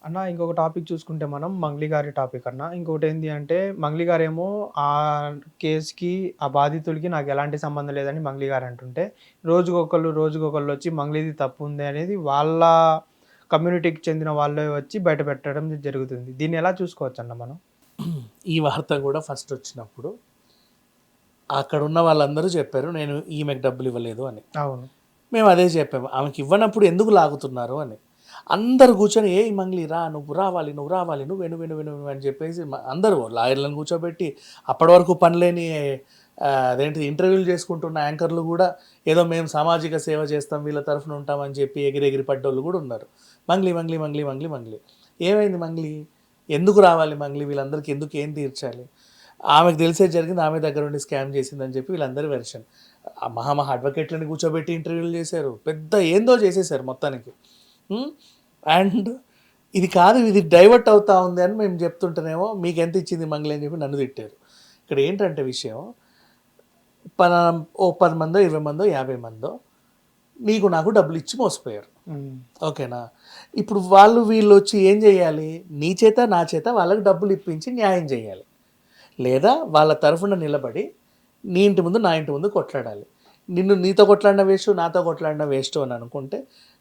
అన్న ఇంకొక టాపిక్ చూసుకుంటే మనం మంగ్లీ గారి టాపిక్ అన్న. ఇంకోటేంది అంటే మంగ్లీ గారేమో ఆ కేస్‌కి, ఆ బాధితుడికి నాకెలాంటి సంబంధం లేదని మంగ్లీ గారు అంటుంటే, రోజుకొకళ్ళొచ్చి మంగ్లీది తప్పుంది అనేది వాళ్ళ కమ్యూనిటీకి చెందిన వాళ్ళే వచ్చి బయట పెట్టడం జరుగుతుంది. దీన్నెలా చూసుకోవచ్చన్న మనం? ఈ వార్త కూడా ఫస్ట్ వచ్చినప్పుడు అక్కడున్న వాళ్ళందరూ చెప్పారు నేను ఈమెకు డబ్బులు ఇవ్వలేదు అని. అవును. మేము అదే చెప్పాము. ఆమెకి ఇవ్వనప్పుడు ఎందుకు లాగుతున్నారు అని. అందరూ కూర్చొని "ఏయ్ మంగ్లీ రా, నువ్వు రావాలి, నువ్వు రావాలి, నువ్వు" అని చెప్పేసి అందరూ లాయర్‌లను కూర్చోబెట్టి అప్పటి వరకు పనిలేని అదేంటి ఇంటర్వ్యూలు చేసుకుంటున్న యాంకర్‌లు కూడా ఏదో మేము సామాజిక సేవ చేస్తాం, వీళ్ళ తరఫున ఉంటామని చెప్పి ఎగిరెగిరి పడ్డోళ్ళు కూడా ఉన్నారు. మంగ్లీ, మంగ్లీ, మంగ్లీ, మంగ్లీ, మంగ్లీ. ఏమైంది మంగ్లీ? ఎందుకు రావాలి మంగ్లీ? వీళ్ళందరికీ ఎందుకు ఏం తీర్చాలి? ఆమెకు తెలిసేది జరిగింది, ఆమె దగ్గర ఉండి స్కామ్ చేసిందని చెప్పి వీళ్ళందరి వెర్షన్. మహా అడ్వకేట్లని కూర్చోబెట్టి ఇంటర్వ్యూలు చేశారు. పెద్ద ఏందో చేసేసారు మొత్తానికి. అండ్ ఇది కాదు, ఇది డైవర్ట్ అవుతా ఉంది అని మేము చెప్తుంటేనేమో మీకు ఎంత ఇచ్చింది మంగ్లీ అని చెప్పి నన్ను తిట్టారు. ఇక్కడ ఏంటంటే విషయం, ఓ 10 మందో 20 మందో 50 మందో నీకు నాకు డబ్బులు ఇచ్చి మోసపోయారు. ఓకేనా? ఇప్పుడు వీళ్ళు వచ్చి ఏం చేయాలి? నీ చేత నా చేత వాళ్ళకి డబ్బులు ఇప్పించి న్యాయం చేయాలి. లేదా వాళ్ళ తరఫున నిలబడి నీ ఇంటి ముందు నా ఇంటి ముందు కొట్లాడాలి. నీతో కొట్లాడిన వేస్ట్, నాతో కొట్లాడిన వేస్ట్ అని అనుకుంటే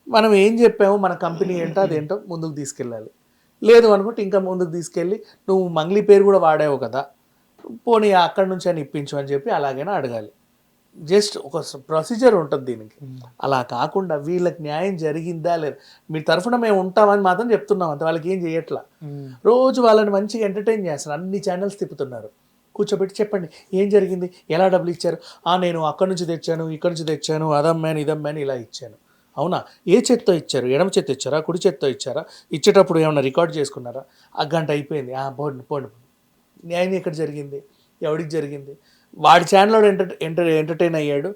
మనం ఏం చెప్పామో మన కంపెనీ ఏంటో అదేంటో ముందుకు తీసుకెళ్ళాలి. లేదు అనుకుంటే ఇంకా ముందుకు తీసుకెళ్ళి నువ్వు మంగ్లీ పేరు కూడా వాడావు కదా, పోనీ అక్కడి నుంచి అని ఇప్పించు అని చెప్పి అలాగైనా అడగాలి. జస్ట్ ఒక ప్రొసీజర్ ఉంటుంది దీనికి. అలా కాకుండా వీళ్ళకి న్యాయం జరిగిందా లేదా, మీ తరఫున మేము ఉంటామని మాత్రం చెప్తున్నాం అంతే. వాళ్ళకి ఏం చేయట్లా. రోజు వాళ్ళని మంచిగా ఎంటర్టైన్ చేస్తారు, అన్ని ఛానల్స్ తిప్పుతున్నారు. కూర్చోబెట్టి చెప్పండి ఏం జరిగింది, ఎలా డబ్బులు ఇచ్చారు? నేను అక్కడి నుంచి తెచ్చాను, ఇక్కడి నుంచి తెచ్చాను, అదమ్మాను ఇదమ్మాను ఇలా ఇచ్చాను. అవునా? ఏ చేత్తో ఇచ్చారు? ఎడమ చేత్తో ఇచ్చారా, కుడి చేత్తో ఇచ్చారా? ఇచ్చేటప్పుడు ఏమైనా రికార్డ్ చేసుకున్నారా? ఆ గంట అయిపోయింది, పోండి పోండి. న్యాయం ఎక్కడ జరిగింది? ఎవడికి జరిగింది? వాడి ఛానల్లో ఎంటర్టైన్ అయ్యాడు,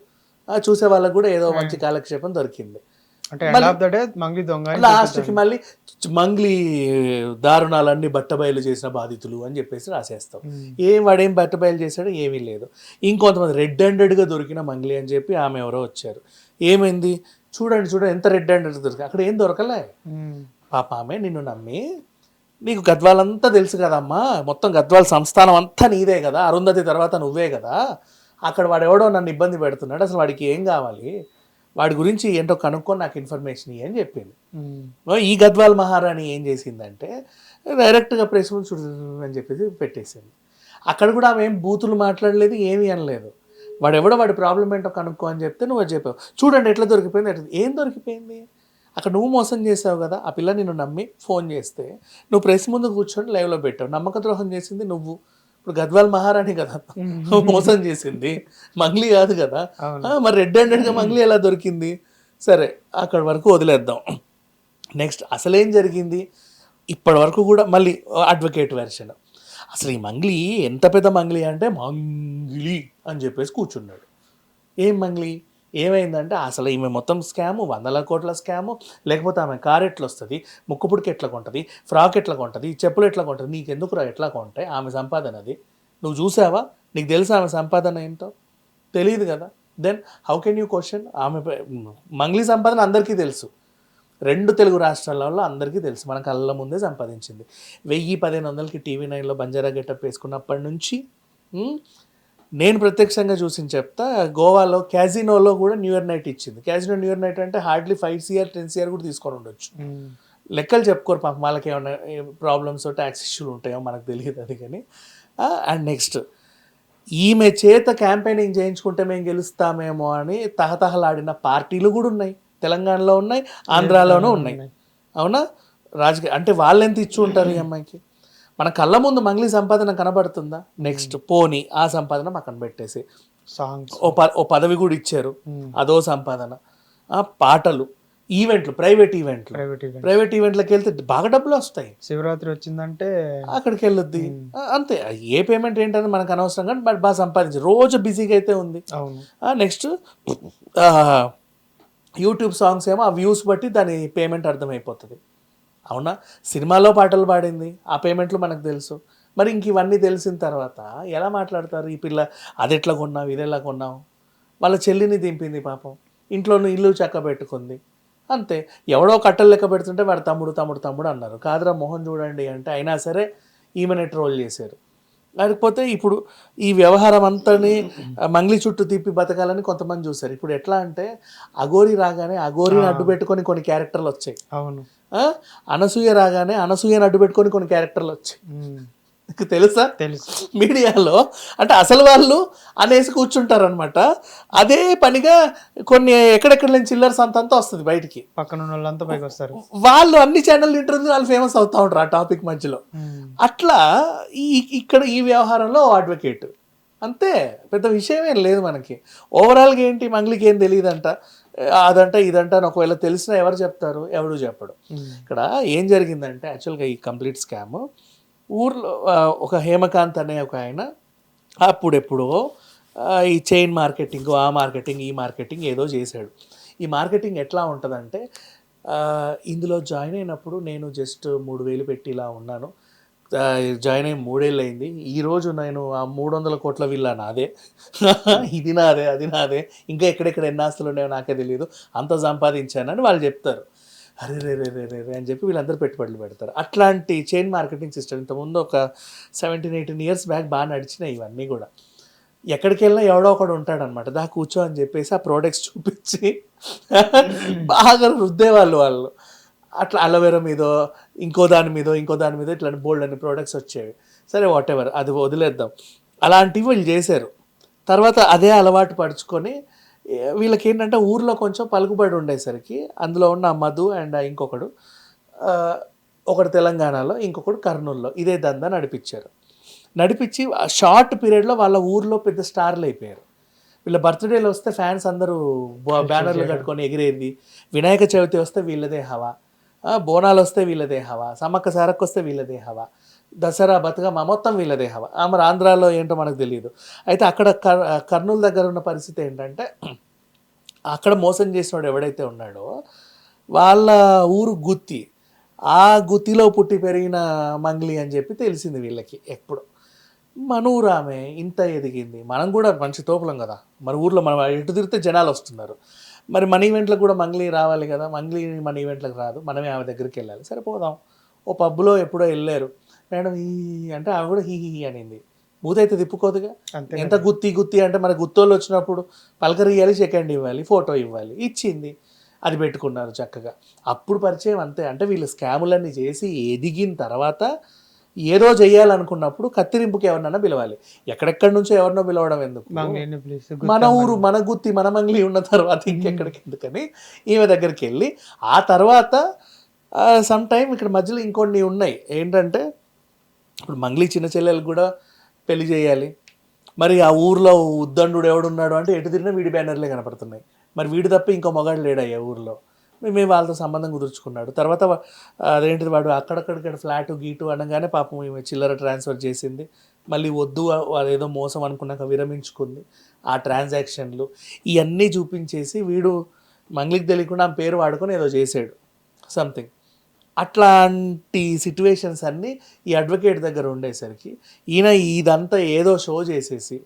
చూసే వాళ్ళకు కూడా ఏదో మంచి కాలక్షేపం దొరికింది. అంటే end of the day Mangli దొంగ అని లాస్ట్కి మళ్ళీ మంగ్లీ దారుణాలన్నీ బట్టబయలు చేసిన బాధితులు అని చెప్పేసి రాసేస్తాం. వాడేం బట్టబయలు చేశాడో ఏమీ లేదు. ఇంకొంతమంది రెడ్ హ్యాండెడ్గా దొరికిన మంగ్లీ అని చెప్పి ఆమె ఎవరో వచ్చారు. ఏమైంది? చూడండి ఎంత రెడ్ హ్యాండెడ్ దొరికి, అక్కడ ఏం దొరకలే. పాప ఆమె నిన్ను నమ్మి, నీకు గద్వాలంతా తెలుసు కదమ్మా, మొత్తం గద్వాల సంస్థానం అంతా నీదే కదా, అరుంధతి తర్వాత నువ్వే కదా, అక్కడ వాడెవడో నన్ను ఇబ్బంది పెడుతున్నాడు, అసలు వాడికి ఏం కావాలి, వాడి గురించి ఏంటో కనుక్కొని నాకు ఇన్ఫర్మేషన్ ఇవ్వు అని చెప్పింది. ఈ గద్వాల్ మహారాణి ఏం చేసిందంటే డైరెక్ట్గా ప్రెస్ ముందు అని చెప్పేసి పెట్టేసింది. అక్కడ కూడా ఆమె ఏం బూతులు మాట్లాడలేదు, ఏమీ అనలేదు. వాడి ప్రాబ్లం ఏంటో కనుక్కో అని చెప్తే నువ్వు చెప్పావు. చూడండి ఎట్లా దొరికిపోయింది, ఏం దొరికిపోయింది? అక్కడ నువ్వు మోసం చేసావు కదా. ఆ పిల్ల నిన్ను నమ్మి ఫోన్ చేస్తే నువ్వు ప్రెస్ ముందు కూర్చొని లైవ్లో పెట్టావు. నమ్మక ద్రోహం చేసింది నువ్వు. ఇప్పుడు గద్వాల్ మహారాణి కదా మోసం చేసింది, మంగ్లీ కాదు కదా. మరి రెడ్ హ్యాండెడ్గా మంగ్లీ ఎలా దొరికింది? సరే అక్కడి వరకు వదిలేద్దాం. నెక్స్ట్ అసలేం జరిగింది? ఇప్పటి వరకు కూడా మళ్ళీ అడ్వకేట్ వెర్షన్. అసలు ఈ మంగ్లీ ఎంత పెద్ద మంగ్లీ అంటే మంగ్లీ అని చెప్పేసి కూర్చున్నాడు. ఏం మంగ్లీ? ఏమైందంటే అసలు ఈమె మొత్తం స్కాము, 100 కోట్ల స్కాము. లేకపోతే ఆమె కారు ఎట్లా వస్తుంది, ముక్కుపుడికి ఎట్లా కొంటుంది, ఫ్రాక్ ఎట్లా కొంటుంది, చెప్పులు ఎట్లా కొంటుంది, నీకెందుకు ఎట్లా కొంటాయి ఆమె సంపాదన? అది నువ్వు చూసావా? నీకు తెలుసా ఆమె సంపాదన ఏంటో? తెలియదు కదా. Then how can you question? ఆమె మంగ్లీ సంపాదన అందరికీ తెలుసు, 2 తెలుగు రాష్ట్రాలలో అందరికీ తెలుసు, మన కళ్ళ ముందే సంపాదించింది. 1000-1500కి TV9లో బంజారా గెటప్ వేసుకున్నప్పటి నుంచి నేను ప్రత్యక్షంగా చూసి చెప్తా. గోవాలో క్యాజినోలో కూడా న్యూ ఇయర్ నైట్ ఇచ్చింది. క్యాజినో న్యూ ఇయర్ నైట్ అంటే హార్డ్లీ 5 CR 10 CR కూడా తీసుకొని ఉండొచ్చు. లెక్కలు చెప్పుకోరు పాపం, వాళ్ళకి ఏమైనా ప్రాబ్లమ్స్ ట్యాక్స్ ఇష్యూలు ఉంటాయో మనకు తెలియదు అది. కానీ అండ్ నెక్స్ట్ ఈమె చేత క్యాంపెయినింగ్ చేయించుకుంటే మేము గెలుస్తామేమో అని తహతహలాడిన పార్టీలు కూడా ఉన్నాయి. తెలంగాణలో ఉన్నాయి, ఆంధ్రాలోనూ ఉన్నాయి. అవునా? రాజకీయ అంటే వాళ్ళు ఎంత ఇచ్చి ఉంటారు ఈ అమ్మాయికి? మన కళ్ళ ముందు మంగ్లీ సంపాదన కనబడుతుందా? నెక్స్ట్ పోనీ ఆ సంపాదన పక్కన పెట్టేసి సాంగ్స్, ఓ పదవి కూడా ఇచ్చారు, అదో సంపాదన. పాటలు, ఈవెంట్లు, ప్రైవేట్ ఈవెంట్లకు వెళ్తే బాగా డబ్బులు వస్తాయి. శివరాత్రి వచ్చిందంటే అక్కడికి వెళ్ళొద్ది అంతే. ఏ పేమెంట్ ఏంటని మనకు అనవసరం, కానీ బాగా సంపాదించి రోజు బిజీగా అయితే ఉంది. నెక్స్ట్ యూట్యూబ్ సాంగ్స్ ఏమో ఆ వ్యూస్ బట్టి దాని పేమెంట్ అర్థమైపోతుంది. అవునా? సినిమాలో పాటలు పాడింది, ఆ పేమెంట్లు మనకు తెలుసు. మరి ఇంక ఇవన్నీ తెలిసిన తర్వాత ఎలా మాట్లాడతారు? ఈ పిల్ల అది ఎట్లా కొన్నావు, ఇది ఎలా కొన్నావు? వాళ్ళ చెల్లిని దింపింది పాపం, ఇంట్లోనూ ఇల్లు చక్క పెట్టుకుంది. అంతే. ఎవడో కట్టలు లెక్క పెడుతుంటే వాడు తమ్ముడు తమ్ముడు తమ్ముడు అన్నారు. కాదురా మొహం చూడండి అంటే అయినా సరే ఈమెనే ట్రోల్ చేశారు. లేకపోతే ఇప్పుడు ఈ వ్యవహారం అంతని మంగ్లీ చుట్టూ తిప్పి బతకాలని కొంతమంది చూశారు. ఇప్పుడు ఎట్లా అంటే అఘోరి రాగానే అఘోరిని అడ్డు పెట్టుకొని కొన్ని క్యారెక్టర్లు వచ్చాయి. అవును. అనసూయ రాగానే అనసూయని అడ్డు పెట్టుకొని కొన్ని క్యారెక్టర్లు వచ్చాయి. నీకు తెలుసా? తెలుసు. మీడియాలో అంటే అసలు వాళ్ళు అనేసి కూర్చుంటారు అనమాట. అదే పనిగా కొన్ని ఎక్కడెక్కడ లేని చిల్లర్స్ అంతా వస్తుంది బయటికి. పక్కన ఉన్న వాళ్ళంతా పైకి వస్తారు. వాళ్ళు అన్ని ఛానల్ ఇంటర్వ్యూ వాళ్ళు ఫేమస్ అవుతా ఉంటారు ఆ టాపిక్ మధ్యలో. అట్లా ఇక్కడ ఈ వ్యవహారంలో అడ్వకేట్ అంతే, పెద్ద విషయమేం లేదు మనకి. ఓవరాల్గా ఏంటి, మంగ్లీకి ఏం తెలియదంట, అదంట ఇదంట అని ఒకవేళ తెలిసినా ఎవరు చెప్తారు? ఎవడు చెప్పడు. ఇక్కడ ఏం జరిగిందంటే యాక్చువల్గా ఈ కంప్లీట్ స్కామ్ ఊర్లో ఒక హేమకాంత్ అనే ఒక ఆయన అప్పుడెప్పుడో ఈ చైన్ మార్కెటింగ్, ఆ మార్కెటింగ్, ఈ మార్కెటింగ్ ఏదో చేశాడు. ఈ మార్కెటింగ్ ఎట్లా ఉంటుందంటే ఇందులో జాయిన్ అయినప్పుడు నేను జస్ట్ 3,000 పెట్టి ఇలా ఉన్నాను, జాయిన్ అయ్యి 3 ఏళ్ళు అయింది, ఈరోజు నేను ఆ 300 కోట్ల విల్లా నాదే, ఇది నాదే, అది నాదే, ఇంకా ఎక్కడెక్కడ ఎన్ని ఆస్తులు ఉన్నాయో నాకే తెలియదు, అంత సంపాదించానని వాళ్ళు చెప్తారు. అరే రే రే రే రే అని చెప్పి వీళ్ళందరూ పెట్టుబడులు పెడతారు. అట్లాంటి చైన్ మార్కెటింగ్ సిస్టమ్ ఇంతకుముందు ఒక 17-18 ఇయర్స్ బ్యాక్ బాగా నడిచినాయి ఇవన్నీ కూడా. ఎక్కడికి వెళ్ళినా ఎవడో ఒకడు ఉంటాడనమాట, దా కూర్చో అని చెప్పేసి ఆ ప్రోడక్ట్స్ చూపించి బాగా రుద్దేవాళ్ళు వాళ్ళు. అట్లా అలోవెరా మీదో ఇంకో దాని మీదో ఇట్లాంటి బోల్డ్ అన్ని ప్రోడక్ట్స్ వచ్చేవి. సరే వాట్ ఎవర్, అది వదిలేద్దాం. అలాంటివి వీళ్ళు చేశారు. తర్వాత అదే అలవాటు పరుచుకొని వీళ్ళకి ఏంటంటే ఊర్లో కొంచెం పలుకుబడి ఉండేసరికి అందులో ఉన్న మధు అండ్ ఇంకొకడు, ఒకడు తెలంగాణలో, ఇంకొకడు కర్నూలులో ఇదే దందా నడిపించి షార్ట్ పీరియడ్లో వాళ్ళ ఊర్లో పెద్ద స్టార్లు అయిపోయారు. వీళ్ళ బర్త్డేలు వస్తే ఫ్యాన్స్ అందరూ బ్యానర్లు కట్టుకొని ఎగిరేది, వినాయక చవితి వస్తే వీళ్ళదే హవా, బోనాలు వస్తే వీళ్ళదే హవా, సమ్మక్క సారక్క వస్తే వీళ్ళదే హవా, దసరా బతుకమ్మ మొత్తం వీళ్ళదే హవా. మరి ఆంధ్రాలో ఏంటో మనకు తెలియదు. అయితే అక్కడ కర్నూలు దగ్గర ఉన్న పరిస్థితి ఏంటంటే అక్కడ మోసం చేసినోడు ఎవడైతే ఉన్నాడో వాళ్ళ ఊరు గుత్తి, ఆ గుత్తిలో పుట్టి పెరిగిన మంగ్లీ అని చెప్పి తెలిసింది వీళ్ళకి. ఎప్పుడు మన ఊరు ఆమె ఇంత ఎదిగింది, మనం కూడా మంచి తోపులం కదా, మన ఊర్లో మనం ఎటు తిరిగితే జనాలు వస్తున్నారు, మరి మన ఈవెంట్లకు కూడా మంగ్లీ రావాలి కదా, మంగ్లీ మన ఈవెంట్లకు రాదు, మనమే ఆమె దగ్గరికి వెళ్ళాలి. సరే పోదాం. ఓ పబ్లో ఎప్పుడో వెళ్ళారు, మేడం ఈ అంటే ఆమె కూడా హీ అనింది. బూతైతే తిప్పుకోదుగా. ఎంత గుత్తి అంటే మన గుత్తోళ్ళు వచ్చినప్పుడు పలకరియాలి, సెకండ్ ఇవ్వాలి, ఫోటో ఇవ్వాలి, ఇచ్చింది, అది పెట్టుకున్నారు చక్కగా. అప్పుడు పరిచయం అంతే. అంటే వీళ్ళు స్కాములన్నీ చేసి ఎదిగిన తర్వాత ఏదో చెయ్యాలనుకున్నప్పుడు కత్తిరింపుకి ఎవరినన్నా పిలవాలి. ఎక్కడెక్కడి నుంచో ఎవరినో పిలవడం ఎందుకు, మన ఊరు మన గుత్తి మన మంగ్లీ ఉన్న తర్వాత ఇంకెక్కడికి ఎందుకని ఈమె దగ్గరికి వెళ్ళి ఆ తర్వాత సమ్ టైం ఇక్కడ మధ్యలో ఇంకొన్ని ఉన్నాయి. ఏంటంటే ఇప్పుడు మంగ్లీ చిన్న చెల్లెలకు కూడా పెళ్లి చేయాలి. మరి ఆ ఊర్లో ఉద్దండు ఎవడున్నాడు అంటే ఎటు తిరిగినా వీడి బ్యానర్లే కనపడుతున్నాయి. మరి వీడు తప్ప ఇంకో మగాడు లేడయ్యా ఊర్లో. మేము వాళ్ళతో సంబంధం కుదుర్చుకున్నాడు. తర్వాత అదేంటిది వాడు అక్కడక్కడిక్కడ ఫ్లాట్ గీటు అనగానే పాపం ఈమె చిల్లర ట్రాన్స్ఫర్ చేసింది. మళ్ళీ వద్దు అదేదో మోసం అనుకున్నాక విరమించుకుంది. ఆ ట్రాన్సాక్షన్లు ఇవన్నీ చూపించేసి వీడు మంగ్లీకి తెలియకుండా ఆ పేరు వాడుకొని ఏదో చేసాడు సంథింగ్. అట్లాంటి సిట్యువేషన్స్ అన్నీ ఈ అడ్వకేట్ దగ్గర ఉండేసరికి ఈయన ఇదంతా ఏదో షో చేసేసి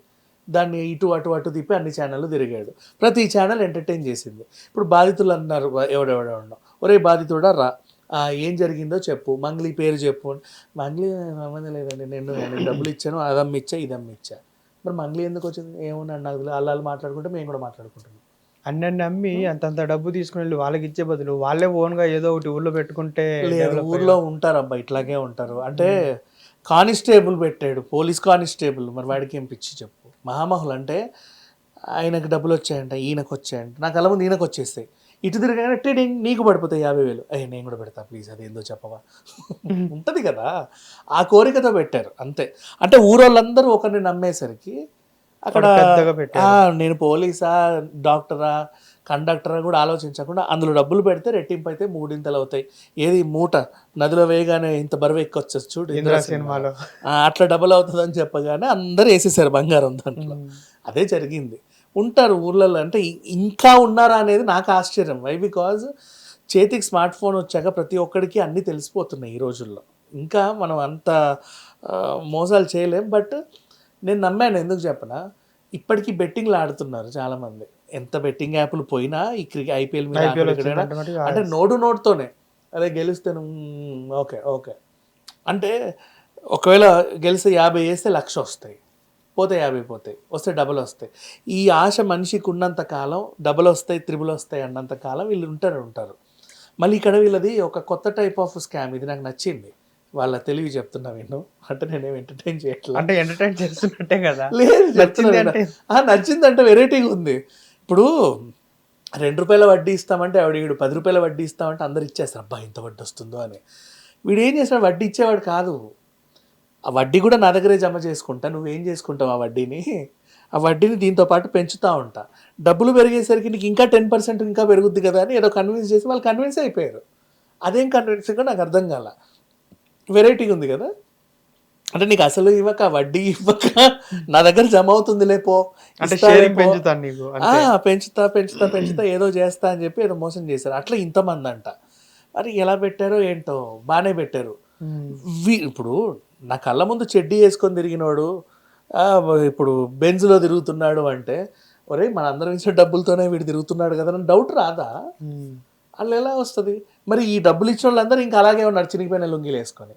దాన్ని ఇటు అటు తిప్పి అన్ని ఛానళ్ళు తిరిగాడు. ప్రతి ఛానల్ ఎంటర్టైన్ చేసింది. ఇప్పుడు బాధితులు అన్నారు, ఎవడెవడో ఉన్నావు, ఒరే బాధితుడా రా, ఏం జరిగిందో చెప్పు, మంగ్లీ పేరు చెప్పు. మంగ్లీ సంబంధం లేదండి, నేను డబ్బులు ఇచ్చాను, అదమ్మిచ్చా ఇదమ్మిచ్చా. మరి మంగ్లీ ఎందుకు వచ్చింది ఏమన్నా నాకు వాళ్ళు మాట్లాడుకుంటే మేము కూడా మాట్లాడుకుంటున్నాం. అన్నీ అమ్మి అంతంత డబ్బు తీసుకుని వెళ్ళి వాళ్ళకి ఇచ్చే బదులు వాళ్ళే ఓన్గా ఏదో ఒకటి ఊళ్ళో పెట్టుకుంటే. లేదు, ఊర్లో ఉంటారు అబ్బా, ఇట్లాగే ఉంటారు. అంటే కానిస్టేబుల్ పెట్టాడు, పోలీస్ కానిస్టేబుల్, మరి వాడికి ఏం పిచ్చి చెప్పు. మహామహులు అంటే ఆయనకు డబ్బులు వచ్చాయంట, ఈయనకు వచ్చాయంట, నాకు అలా ముందు ఈయనకు వచ్చేస్తాయి, ఇటు తిరగానే టిడింగ్ నీకు పడిపోతాయి 50,000, నేను కూడా పెడతా ప్లీజ్, అది ఏందో చెప్పవా ఉంటుంది కదా. ఆ కోరికతో పెట్టారు అంతే. అంటే ఊరోళ్ళందరూ ఒకరిని నమ్మేసరికి అక్కడ నేను పోలీసా డాక్టరా కండక్టరా కూడా ఆలోచించకుండా అందులో డబ్బులు పెడితే రెట్టింపు అయితే 3 అవుతాయి. ఏది మూట నదిలో వేయగానే ఇంత బరువు ఎక్కొచ్చు చూడు ఇంద్రా సినిమాలో, అట్లా డబుల్ అవుతుందని చెప్పగానే అందరూ వేసేసారు బంగారం దాంట్లో. అదే జరిగింది. ఉంటారు ఊర్లలో. అంటే ఇంకా ఉన్నారా అనేది నాకు ఆశ్చర్యం. వై బికాజ్ చేతికి స్మార్ట్ ఫోన్ వచ్చాక ప్రతి ఒక్కడికి అన్నీ తెలిసిపోతున్నాయి ఈ రోజుల్లో. ఇంకా మనం అంత మోసాలు చేయలేం. బట్ నేను నమ్మాను, ఎందుకు చెప్పనా, ఇప్పటికీ బెట్టింగ్లు ఆడుతున్నారు చాలామంది. ఎంత బెట్టింగ్ యాప్లు పోయినా ఈ ఐపీఎల్ మీద ఐపీఎల్ ఆటలు ఇక్కడ వచ్చిందంటే అంటే నోటుతోనే అదే గెలిస్తే ఓకే ఓకే అంటే ఒకవేళ గెలిస్తే 50 వేస్తే 1,00,000 వస్తాయి, పోతే 50 పోతాయి, వస్తే డబుల్ వస్తాయి. ఈ ఆశ మనిషికి ఉన్నంత కాలం డబుల్ వస్తాయి, త్రిబుల్ వస్తాయి అన్నంత కాలం వీళ్ళు ఉంటారు. మళ్ళీ ఇక్కడ వీళ్ళది ఒక కొత్త టైప్ ఆఫ్ స్కామ్, ఇది నాకు నచ్చింది. వాళ్ళ తెలివి చెప్తున్నా విన్ను, అంటే నేనేం ఎంటర్టైన్ చేయట్లేదు. అంటే ఎంటర్టైన్ చేస్తున్నట్టే కదా. లేదు నచ్చింది అంటే నచ్చిందంటే వెరైటీగా ఉంది. ఇప్పుడు ₹2 వడ్డీ ఇస్తామంటే వీడు ₹10 వడ్డీ ఇస్తామంటే అందరు ఇచ్చేస్తారు, అబ్బా ఇంత వడ్డీ వస్తుందో అని. వీడు ఏం చేస్తాడు, వడ్డీ ఇచ్చేవాడు కాదు, ఆ వడ్డీ కూడా నా దగ్గరే జమ చేసుకుంటా, నువ్వేం చేసుకుంటావు ఆ వడ్డీని దీంతో పాటు పెంచుతూ ఉంటా, డబ్బులు పెరిగేసరికి నీకు ఇంకా 10% ఇంకా పెరుగుద్ది కదా అని ఏదో కన్విన్స్ చేసి వాళ్ళు కన్విన్స్ అయిపోయారు. అదేం కన్విన్సింగ్ నాకు అర్థం కాల, వెరైటీగా ఉంది కదా. అంటే నీకు అసలు ఇవ్వక వడ్డీ ఇవ్వక నా దగ్గర జమ అవుతుంది లేపో, అంటే షేరింగ్ పెంచుతాను నీకు, పెంచుతా ఏదో చేస్తా అని చెప్పి ఏదో మోసం చేశారు. అట్లా ఇంతమంది అంట. మరి ఎలా పెట్టారో ఏంటో, బాగానే పెట్టారు. ఇప్పుడు నా కళ్ళ ముందు చెడ్డీ వేసుకొని తిరిగినోడు ఇప్పుడు బెంజ్లో తిరుగుతున్నాడు అంటే, ఒరే మన అందరం ఇచ్చిన డబ్బులతోనే వీడు తిరుగుతున్నాడు కదా అని డౌట్ రాదా? వాళ్ళు ఎలా వస్తుంది? మరి ఈ డబ్బులు ఇచ్చిన వాళ్ళందరూ ఇంకా అలాగే ఉన్నారు, చినిగిపోయిన లుంగీలు వేసుకొని.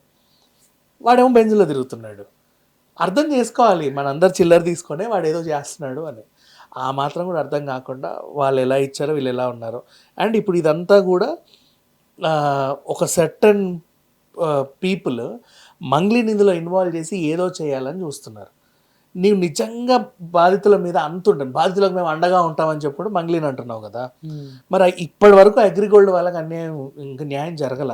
వాడేమో బెంజ్లో తిరుగుతున్నాడు. అర్థం చేసుకోవాలి, మనందరు చిల్లర తీసుకొని వాడు ఏదో చేస్తున్నాడు అని. ఆ మాత్రం కూడా అర్థం కాకుండా వాళ్ళు ఎలా ఇచ్చారో వీళ్ళు ఎలా ఉన్నారో. అండ్ ఇప్పుడు ఇదంతా కూడా ఒక సర్టన్ పీపుల్ మంగ్లీని ఇందులో ఇన్వాల్వ్ చేసి ఏదో చేయాలని చూస్తున్నారు. నీవు నిజంగా బాధితుల మీద అంత ఉంటుంది, బాధితులకు మేము అండగా ఉంటామని చెప్పుడు మంగ్లీని అంటున్నావు కదా. మరి ఇప్పటి వరకు అగ్రిగోల్డ్ వాళ్ళకి ఇంకా న్యాయం జరగల.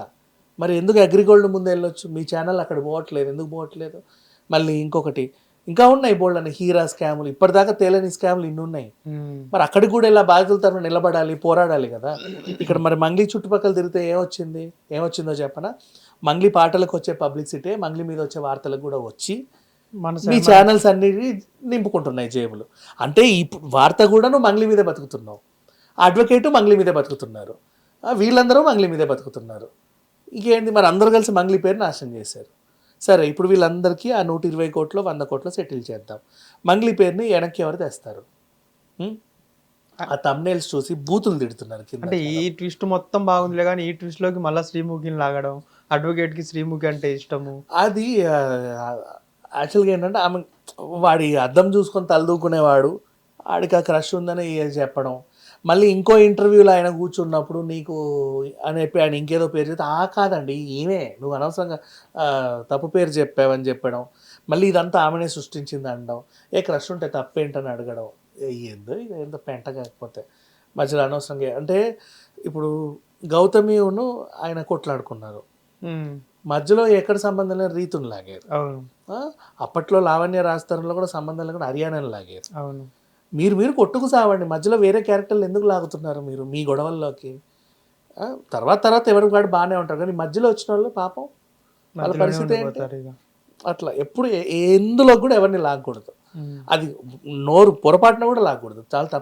మరి ఎందుకు అగ్రిగోల్డ్ ముందు వెళ్ళొచ్చు? మీ ఛానల్ అక్కడ పోవట్లేదు, ఎందుకు పోవట్లేదు? మళ్ళీ ఇంకొకటి ఇంకా ఉన్నాయి బోల్డ్ అని హీరా స్కాములు, ఇప్పటిదాకా తేలని స్కాములు ఇన్ని ఉన్నాయి. మరి అక్కడికి కూడా ఇలా బాధితుల తరఫున నిలబడాలి, పోరాడాలి కదా. ఇక్కడ మరి మంగ్లీ చుట్టుపక్కల తిరిగితే ఏమొచ్చిందో చెప్పనా? మంగ్లీ పాటలకు వచ్చే పబ్లిసిటీ మంగ్లీ మీద వచ్చే వార్తలకు కూడా వచ్చి మీ ఛానల్స్ అన్ని నింపుకుంటున్నాయి జేబులు. అంటే ఈ వార్త కూడా నువ్వు మంగ్లీ మీదే బతుకుతున్నావు, అడ్వకేటు మంగ్లీ మీదే బతుకుతున్నారు, వీళ్ళందరూ మంగ్లీ మీదే బతుకుతున్నారు. ఇంకేంటి మరి అందరూ కలిసి మంగ్లీ పేరు నాశనం చేశారు. సరే ఇప్పుడు వీళ్ళందరికీ ఆ 120 కోట్లు 100 కోట్లు సెటిల్ చేద్దాం. మంగ్లీ పేరుని వెనక్కి ఎవరు తెస్తారు? ఆ తమ్నేల్స్ చూసి బూతులు తిడుతున్నారు కింద. అంటే ఈ ట్విస్ట్ మొత్తం బాగుందిలే కానీ ఈ ట్విస్ట్ లోకి మళ్ళీ శ్రీముఖిని లాగడం, అడ్వకేట్ కి శ్రీముఖి అంటే ఇష్టము, అది యాక్చువల్గా ఏంటంటే ఆమె వాడి అద్దం చూసుకొని తలదూకునేవాడు, ఆడికి ఆ క్రష్ ఉందని చెప్పడం. మళ్ళీ ఇంకో ఇంటర్వ్యూలో ఆయన కూర్చున్నప్పుడు నీకు అని చెప్పి ఆయన ఇంకేదో పేరు చెప్తే కాదండి ఈమె, నువ్వు అనవసరంగా తప్పు పేరు చెప్పావని చెప్పడం. మళ్ళీ ఇదంతా ఆమెనే సృష్టించింది అనడం. క్రష్ ఉంటే తప్పేంటని అడగడం. ఏందో పెంట కాకపోతే మధ్యలో అనవసరంగా. అంటే ఇప్పుడు గౌతమిను ఆయన కొట్లాడుకున్నారు, మధ్యలో ఎక్కడ సంబంధం లేని రీతుని లాగారు. అప్పట్లో లావణ్య రాజతరంలో కూడా సంబంధం లేకుండా హర్యానాని లాగారు. అవును, మీరు కొట్టుకు సావండి, మధ్యలో వేరే క్యారెక్టర్లు ఎందుకు లాగుతున్నారు మీరు మీ గొడవల్లోకి? తర్వాత ఎవరికి వాడు బాగానే ఉంటారు, కానీ మధ్యలో వచ్చిన వాళ్ళు పాపం వాళ్ళ పరిస్థితి ఏంటి? అట్లా ఎప్పుడు ఎందులో కూడా ఎవరిని లాగకూడదు. అది నోరు పొరపాటున కూడా లాగకూడదు, చాలా